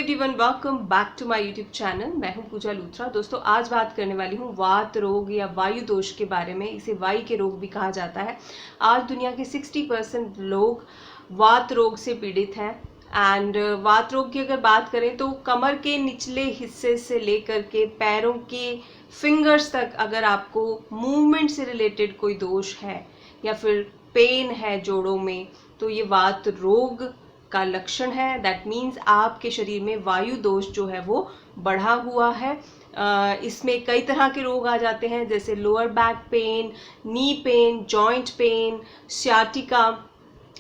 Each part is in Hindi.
Everyone, welcome back to my YouTube channel. मैं हूं पूजा लूथरा। दोस्तों, आज बात करने वाली हूं वात रोग या वायु दोष के बारे में। इसे वायु के रोग भी कहा जाता है। आज दुनिया के 60% लोग वात रोग से पीड़ित हैं। एंड वात रोग की अगर बात करें तो कमर के निचले हिस्से से लेकर के पैरों के फिंगर्स तक अगर आपको मूवमेंट से रिलेटेड कोई दोष है या फिर पेन है जोड़ों में, तो ये वात रोग का लक्षण है। दैट मीन्स आपके शरीर में वायु दोष जो है वो बढ़ा हुआ है। इसमें कई तरह के रोग आ जाते हैं, जैसे lower back pain, knee pain, joint pain, sciatica,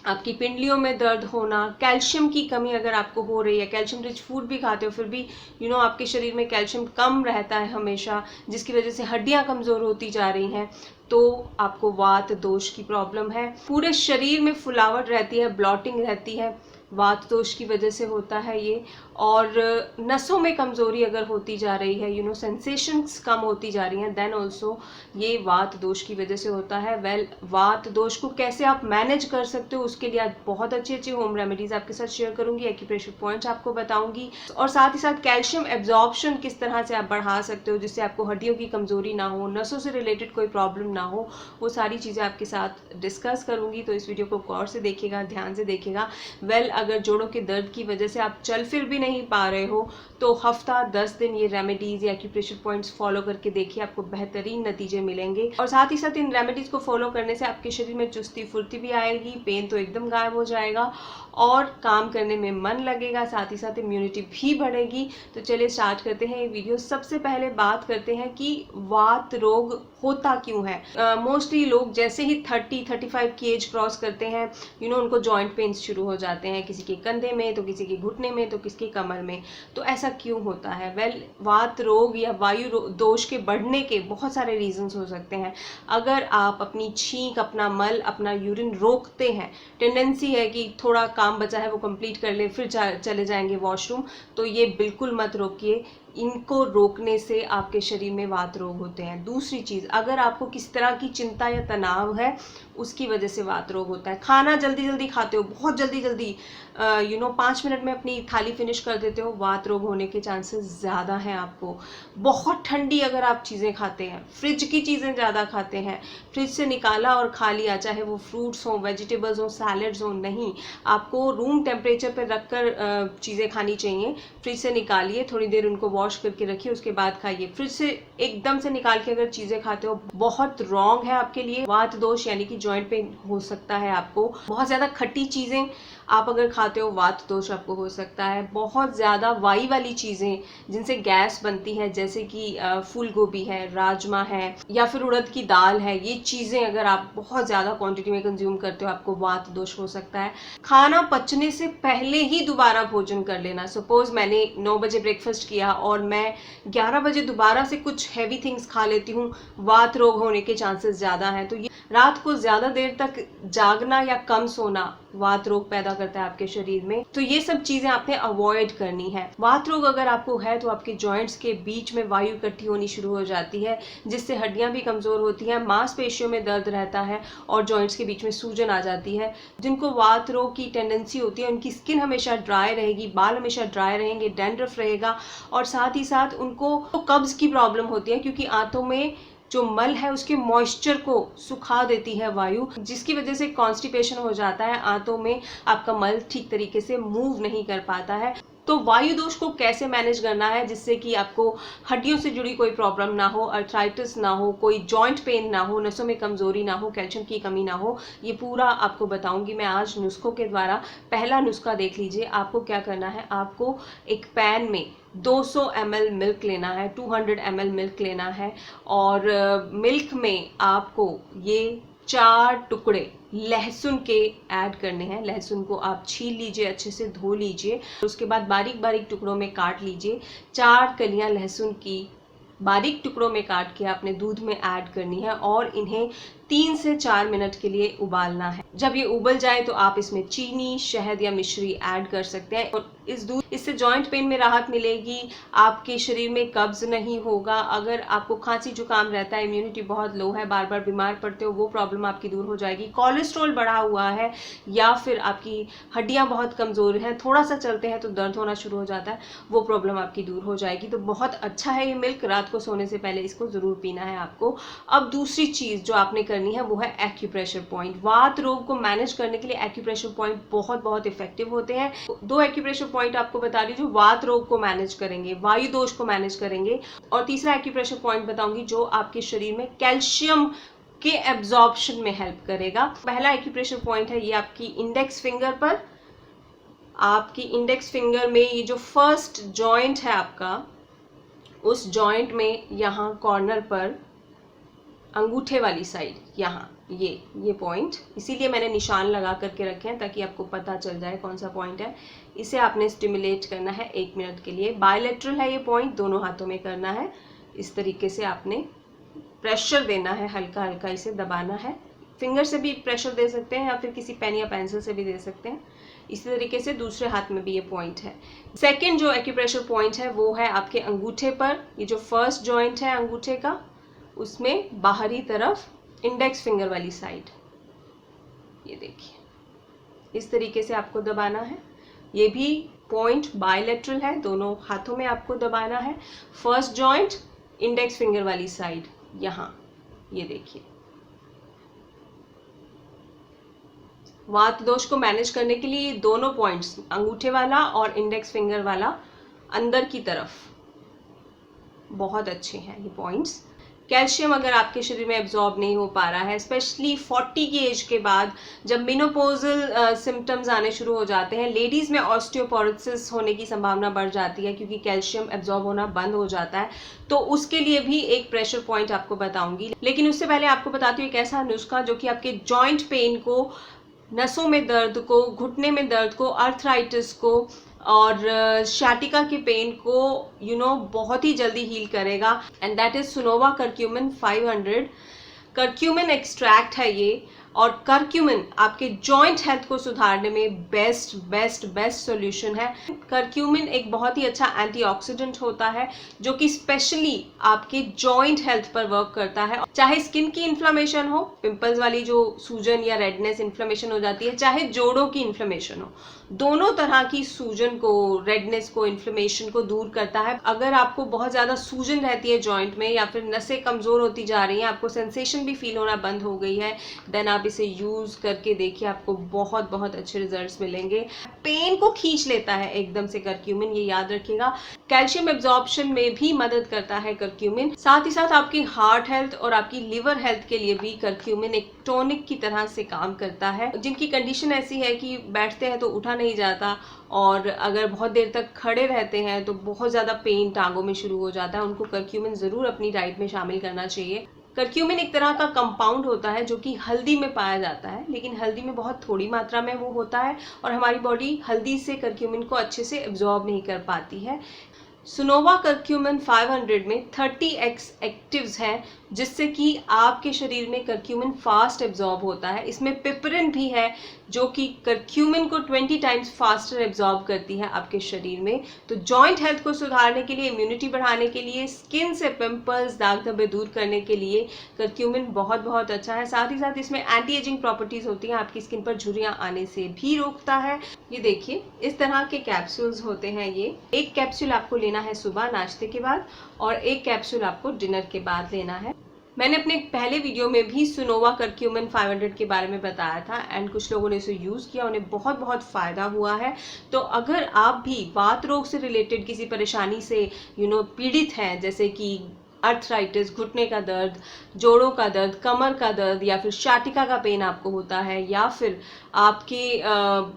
आपकी पिंडलियों में दर्द होना, कैल्शियम की कमी अगर आपको हो रही है, कैल्शियम रिच फूड भी खाते हो फिर भी आपके शरीर में कैल्शियम कम रहता है हमेशा, जिसकी वजह से हड्डियां कमज़ोर होती जा रही हैं, तो आपको वात दोष की प्रॉब्लम है। पूरे शरीर में फुलावट रहती है, ब्लॉटिंग रहती है, वात दोष की वजह से होता है ये। और नसों में कमज़ोरी अगर होती जा रही है, सेंसेशंस कम होती जा रही हैं, देन ऑल्सो ये वात दोष की वजह से होता है। वात दोष को कैसे आप मैनेज कर सकते हो, उसके लिए आज बहुत अच्छी अच्छी होम रेमेडीज आपके साथ शेयर करूंगी, एक्यूप्रेशर पॉइंट्स आपको बताऊंगी, और साथ ही साथ कैल्शियम एब्जॉर्प्शन किस तरह से आप बढ़ा सकते हो जिससे आपको हड्डियों की कमज़ोरी ना हो, नसों से रिलेटेड कोई प्रॉब्लम ना हो, वो सारी चीज़ें आपके साथ डिस्कस करूंगी। तो इस वीडियो को गौर से देखिएगा, ध्यान से देखिएगा। अगर जोड़ों के दर्द की वजह से आप चल फिर भी नहीं पा रहे हो, तो हफ्ता 10 दिन ये रेमेडीज या एक्यूप्रेशर पॉइंट्स फॉलो करके देखिए, आपको बेहतरीन नतीजे मिलेंगे। और साथ ही साथ इन रेमेडीज को फॉलो करने से आपके शरीर में चुस्ती फुर्ती भी आएगी, पेन तो एकदम गायब हो जाएगा और काम करने में मन लगेगा, साथ ही साथ इम्यूनिटी भी बढ़ेगी। तो चलिए स्टार्ट करते हैं ये वीडियो। सबसे पहले बात करते हैं कि वात रोग होता क्यों है। मोस्टली लोग जैसे ही 30-35 की एज क्रॉस करते हैं, उनको जॉइंट पेन शुरू हो जाते हैं, किसी के कंधे में, तो किसी के घुटने में, तो किसी के कमर में। तो ऐसा क्यों होता है? वात रोग या वायु दोष के बढ़ने के बहुत सारे रीजंस हो सकते हैं। अगर आप अपनी छींक, अपना मल, अपना यूरिन रोकते हैं, टेंडेंसी है कि थोड़ा काम बचा है वो कंप्लीट कर ले फिर चले जाएंगे वॉशरूम, तो ये बिल्कुल मत रोकिए। इनको रोकने से आपके शरीर में वात रोग होते हैं। दूसरी चीज़, अगर आपको किस तरह की चिंता या तनाव है, उसकी वजह से वात रोग होता है। खाना जल्दी जल्दी खाते हो, बहुत जल्दी जल्दी 5 मिनट में अपनी थाली फिनिश कर देते हो, वात रोग होने के चांसेस ज़्यादा हैं आपको। बहुत ठंडी अगर आप चीज़ें खाते हैं, फ्रिज की चीज़ें ज़्यादा खाते हैं, फ्रिज से निकाला और खा लिया, चाहे वो फ्रूट्स हों, वेजिटेबल्स हों, सैलड्स हों, नहीं, आपको रूम टेम्परेचर पर रख कर चीज़ें खानी चाहिए। फ्रिज से निकालिए, थोड़ी देर उनको वॉश करके रखिए, उसके बाद खाइए। फ्रिज से एकदम से निकाल के अगर चीज़ें खाते हो, बहुत रॉन्ग है आपके लिए। वात दोष यानी कि जॉइंट पेन हो सकता है आपको। बहुत ज़्यादा खट्टी चीज़ें आप अगर खाते हो, वात दोष आपको हो सकता है। बहुत ज़्यादा वाई वाली चीज़ें जिनसे गैस बनती है, जैसे कि फूल गोभी है, राजमा है, या फिर उड़द की दाल है, ये चीज़ें अगर आप बहुत ज़्यादा क्वांटिटी में कंज्यूम करते हो, आपको वात दोष हो सकता है। खाना पचने से पहले ही दोबारा भोजन कर लेना। सपोज मैंने 9 बजे ब्रेकफास्ट किया और मैं 11 बजे दोबारा से कुछ हैवी थिंग्स खा लेती हूँ, वात रोग होने के चांसेस ज़्यादा हैं। तो ये रात को ज़्यादा देर तक जागना या कम सोना वात रोग पैदा करता है आपके शरीर में। तो ये सब चीजें आपने अवॉइड करनी है। वात रोग अगर आपको है तो आपके जॉइंट्स के बीच में वायु इकट्ठी होनी शुरू हो जाती है, जिससे हड्डियां भी कमजोर होती हैं, मांसपेशियों में दर्द रहता है और जॉइंट्स के बीच में सूजन आ जाती है। जिनको वात रोग की टेंडेंसी होती है, उनकी स्किन हमेशा ड्राई रहेगी, बाल हमेशा ड्राई रहेंगे, डैंड्रफ रहेगा, और साथ ही साथ उनको कब्ज की प्रॉब्लम होती है, क्योंकि आंतों में जो मल है उसके मॉइस्चर को सुखा देती है वायु, जिसकी वजह से कॉन्स्टिपेशन हो जाता है। आंतों में आपका मल ठीक तरीके से मूव नहीं कर पाता है। तो वायु दोष को कैसे मैनेज करना है जिससे कि आपको हड्डियों से जुड़ी कोई प्रॉब्लम ना हो, अर्थराइटिस ना हो, कोई जॉइंट पेन ना हो, नसों में कमजोरी ना हो, कैल्शियम की कमी ना हो, ये पूरा आपको बताऊंगी मैं आज नुस्खों के द्वारा। पहला नुस्खा देख लीजिए। आपको क्या करना है, आपको एक पैन में 200 ml मिल्क लेना है, 200 ml मिल्क लेना है, और मिल्क में आपको ये 4 टुकड़े लहसुन के ऐड करने हैं। लहसुन को आप छील लीजिए, अच्छे से धो लीजिए, उसके बाद बारीक बारीक टुकड़ों में काट लीजिए। 4 कलियां लहसुन की बारीक टुकड़ों में काट के आपने दूध में ऐड करनी है और इन्हें 3 से 4 मिनट के लिए उबालना है। जब ये उबल जाए तो आप इसमें चीनी, शहद या मिश्री ऐड कर सकते हैं और इससे जॉइंट पेन में राहत मिलेगी, आपके शरीर में कब्ज नहीं होगा। अगर आपको खांसी जुकाम रहता है, इम्यूनिटी बहुत लो है, बार बार बीमार पड़ते हो, वो प्रॉब्लम आपकी दूर हो जाएगी। कोलेस्ट्रॉल बढ़ा हुआ है या फिर आपकी हड्डियां बहुत कमज़ोर हैं, थोड़ा सा चलते हैं तो दर्द होना शुरू हो जाता है, वो प्रॉब्लम आपकी दूर हो जाएगी। तो बहुत अच्छा है ये मिल्क, रात को सोने से पहले इसको ज़रूर पीना है आपको। अब दूसरी चीज़ जो आपने करनी है वो है एक्यूप्रेशर पॉइंट। वात रोग को मैनेज करने के लिए एक्यूप्रेशर पॉइंट बहुत बहुत इफेक्टिव होते हैं। 2 एक्यूप्रेशर पॉइंट आपको बता रही हूँ जो वात रोग को मैनेज करेंगे, वायु दोष को मैनेज करेंगे। और तीसरा एक्यूप्रेशर पॉइंट बताऊंगी जो आपके शरीर में कैल्शियम के एब्जॉर्प्शन में हेल्प करेगा। पहला एक्यूप्रेशर पॉइंट है ये आपकी इंडेक्स फिंगर पर। आपकी इंडेक्स फिंगर में ये जो फर्स्ट जॉइंट है आपका, उस जॉइंट में यहाँ कॉर्नर पर अंगूठे वाली साइड, यहाँ ये पॉइंट, इसीलिए मैंने निशान लगा करके रखे हैं ताकि आपको पता चल जाए कौन सा पॉइंट है। इसे आपने स्टिमुलेट करना है 1 मिनट के लिए। बायलैटरल है ये पॉइंट, दोनों हाथों में करना है। इस तरीके से आपने प्रेशर देना है, हल्का हल्का इसे दबाना है। फिंगर से भी प्रेशर दे सकते हैं या फिर किसी पेन या पेंसिल से भी दे सकते हैं। इसी तरीके से दूसरे हाथ में भी ये पॉइंट है। सेकेंड जो एक्यूप्रेशर पॉइंट है वो है आपके अंगूठे पर। ये जो फर्स्ट जॉइंट है अंगूठे का, उसमें बाहरी तरफ इंडेक्स फिंगर वाली साइड, ये देखिए इस तरीके से आपको दबाना है। ये भी पॉइंट बायलैटरल है, दोनों हाथों में आपको दबाना है। फर्स्ट जॉइंट, इंडेक्स फिंगर वाली साइड, यहाँ ये देखिए। वात दोष को मैनेज करने के लिए दोनों पॉइंट्स, अंगूठे वाला और इंडेक्स फिंगर वाला, अंदर की तरफ बहुत अच्छे हैं ये पॉइंट्स। कैल्शियम अगर आपके शरीर में एब्जॉर्ब नहीं हो पा रहा है, स्पेशली 40 की एज के बाद जब मेनोपॉजल सिम्टम्स आने शुरू हो जाते हैं, लेडीज़ में ऑस्टियोपोरोसिस होने की संभावना बढ़ जाती है क्योंकि कैल्शियम एब्जॉर्ब होना बंद हो जाता है। तो उसके लिए भी एक प्रेशर पॉइंट आपको बताऊंगी, लेकिन उससे पहले आपको बताती हूँ एक ऐसा नुस्खा जो कि आपके जॉइंट पेन को, नसों में दर्द को, घुटने में दर्द को, आर्थराइटिस को और शाटिका के पेन को बहुत ही जल्दी हील करेगा। And that is Sunova curcumin 500। Curcumin extract है ये, और करक्यूमिन आपके जॉइंट हेल्थ को सुधारने में बेस्ट सॉल्यूशन है। करक्यूमिन एक बहुत ही अच्छा एंटीऑक्सीडेंट होता है जो कि स्पेशली आपके जॉइंट हेल्थ पर वर्क करता है। चाहे स्किन की इन्फ्लेमेशन हो, पिंपल्स वाली जो सूजन या रेडनेस इन्फ्लेमेशन हो जाती है, चाहे जोड़ों की इन्फ्लेमेशन हो, दोनों तरह की सूजन को, रेडनेस को, इन्फ्लेमेशन को दूर करता है। अगर आपको बहुत ज़्यादा सूजन रहती है जॉइंट में या फिर नसें कमज़ोर होती जा रही हैं, आपको सेंसेशन भी फील होना बंद हो गई है, देन आप इसे यूज़ करके देखिए, आपको बहुत अच्छे रिजल्ट्स मिलेंगे। पेन को खींच लेता है एकदम से करक्यूमिन, ये याद रखिएगा। कैल्शियम एब्जॉर्प्शन में भी मदद करता है करक्यूमिन। साथ ही साथ आपकी हार्ट हेल्थ और आपकी लिवर हेल्थ के लिए भी करक्यूमिन एक टॉनिक की तरह से काम करता है। जिनकी कंडीशन ऐसी है कि बैठते हैं तो उठा नहीं जाता और अगर बहुत देर तक खड़े रहते हैं तो बहुत ज़्यादा पेन टांगों में शुरू हो जाता है, उनको करक्यूमिन ज़रूर अपनी डाइट में शामिल करना चाहिए। करक्यूमिन एक तरह का कंपाउंड होता है जो कि हल्दी में पाया जाता है, लेकिन हल्दी में बहुत थोड़ी मात्रा में वो होता है और हमारी बॉडी हल्दी से करक्यूमिन को अच्छे से एब्जॉर्ब नहीं कर पाती है। सुनोवा करक्यूमिन 500 में 30x एक्टिव्स हैं जिससे कि आपके शरीर में करक्यूमिन फास्ट एब्जॉर्ब होता है। इसमें पिपरिन भी है जो कि करक्यूमिन को 20 टाइम्स फास्टर एब्जॉर्ब करती है आपके शरीर में। तो जॉइंट हेल्थ को सुधारने के लिए, इम्यूनिटी बढ़ाने के लिए, स्किन से पिंपल्स, दाग धब्बे दूर करने के लिए करक्यूमिन बहुत अच्छा है। साथ ही साथ इसमें एंटी एजिंग प्रॉपर्टीज होती हैं, आपकी स्किन पर झुर्रियां आने से भी रोकता है। ये देखिए इस तरह के कैप्सूल्स होते हैं। ये एक कैप्सूल आपको लेना है सुबह नाश्ते के बाद और एक कैप्सूल आपको डिनर के बाद लेना है। मैंने अपने पहले वीडियो में भी सुनोवा करक्यूमिन 500 के बारे में बताया था एंड कुछ लोगों ने इसे यूज़ किया, उन्हें बहुत फ़ायदा हुआ है। तो अगर आप भी वात रोग से रिलेटेड किसी परेशानी से पीड़ित हैं, जैसे कि आर्थराइटिस, घुटने का दर्द, जोड़ों का दर्द, कमर का दर्द या फिर शाटिका का पेन आपको होता है या फिर आपके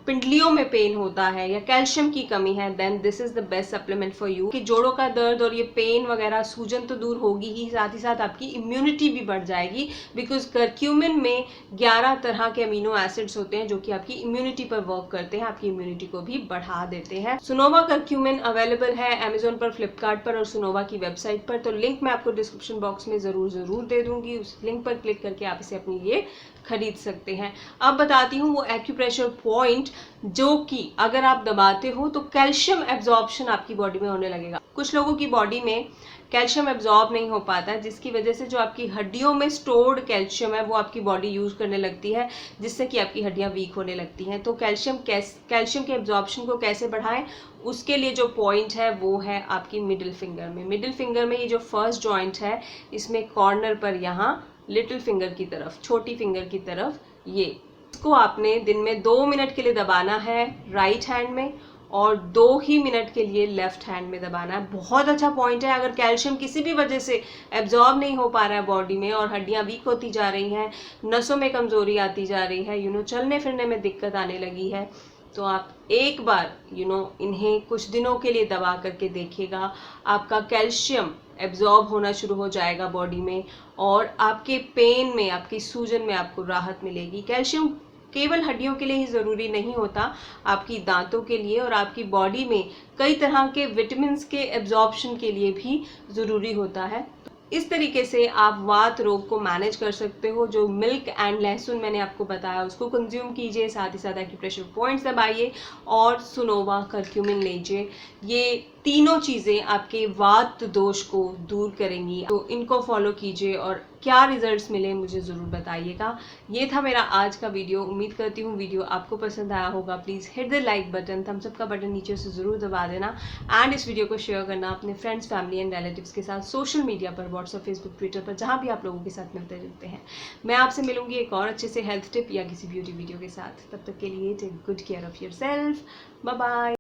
पिंडलियों में पेन होता है या कैल्शियम की कमी है, then this is the best supplement for you. कि जोड़ों का दर्द और ये पेन वगैरह, सूजन तो दूर होगी ही, साथ ही साथ आपकी इम्यूनिटी भी बढ़ जाएगी बिकॉज करक्यूमिन में 11 तरह के अमीनो एसिड्स होते हैं जो कि आपकी इम्यूनिटी पर वर्क करते हैं, आपकी इम्यूनिटी को भी बढ़ा देते हैं। सुनोवा करक्यूमिन अवेलेबल है अमेजोन पर, फ्लिपकार्ट पर और सुनोवा की वेबसाइट पर, तो लिंक मैं आपको डिस्क्रिप्शन बॉक्स में ज़रूर दे दूंगी, उस लिंक पर क्लिक करके आप इसे अपने लिए खरीद सकते हैं। अब बताती हूँ वो एक्यूप्रेशर पॉइंट जो कि अगर आप दबाते हो तो कैल्शियम एब्जॉर्प्शन आपकी बॉडी में होने लगेगा। कुछ लोगों की बॉडी में कैल्शियम एब्जॉर्ब नहीं हो पाता है, जिसकी वजह से जो आपकी हड्डियों में स्टोर्ड कैल्शियम है वो आपकी बॉडी यूज करने लगती है, जिससे कि आपकी हड्डियां वीक होने लगती हैं। तो कैल्शियम के एब्जॉर्प्शन को कैसे बढ़ाएं, उसके लिए जो पॉइंट है वो है आपकी मिडिल फिंगर में। मिडिल फिंगर में ये जो फर्स्ट जॉइंट है, इसमें कॉर्नर पर यहाँ लिटिल फिंगर की तरफ, छोटी फिंगर की तरफ, ये इसको आपने दिन में 2 मिनट के लिए दबाना है राइट हैंड में और 2 ही मिनट के लिए लेफ्ट हैंड में दबाना है। बहुत अच्छा पॉइंट है। अगर कैल्शियम किसी भी वजह से एब्जॉर्ब नहीं हो पा रहा है बॉडी में और हड्डियां वीक होती जा रही हैं, नसों में कमजोरी आती जा रही है, चलने फिरने में दिक्कत आने लगी है, तो आप एक बार इन्हें कुछ दिनों के लिए दबा करके देखिएगा। आपका कैल्शियम एब्जॉर्ब होना शुरू हो जाएगा बॉडी में और आपके पेन में, आपकी सूजन में आपको राहत मिलेगी। कैल्शियम केवल हड्डियों के लिए ही ज़रूरी नहीं होता, आपकी दांतों के लिए और आपकी बॉडी में कई तरह के विटामिन के एब्जॉर्प्शन के लिए भी ज़रूरी होता है। इस तरीके से आप वात रोग को मैनेज कर सकते हो। जो मिल्क एंड लहसुन मैंने आपको बताया उसको कंज्यूम कीजिए, साथ ही साथ एक्यूप्रेशर पॉइंट्स दबाइए और सुनोवा करक्यूमिन लीजिए। ये तीनों चीज़ें आपके वात दोष को दूर करेंगी, तो इनको फॉलो कीजिए और क्या रिजल्ट्स मिले मुझे ज़रूर बताइएगा। ये था मेरा आज का वीडियो। उम्मीद करती हूँ वीडियो आपको पसंद आया होगा। Please hit the like button, thumbs up का बटन नीचे से ज़रूर दबा देना एंड इस वीडियो को शेयर करना अपने फ्रेंड्स, फैमिली एंड रिलेटिव्स के साथ सोशल मीडिया पर, व्हाट्सएप, फेसबुक, ट्विटर पर, जहाँ भी आप लोगों के साथ मिलते जुलते हैं। मैं आपसे मिलूंगी एक और अच्छे से हेल्थ टिप या किसी ब्यूटी वीडियो के साथ। तब तक के लिए take good care of yourself. Bye bye.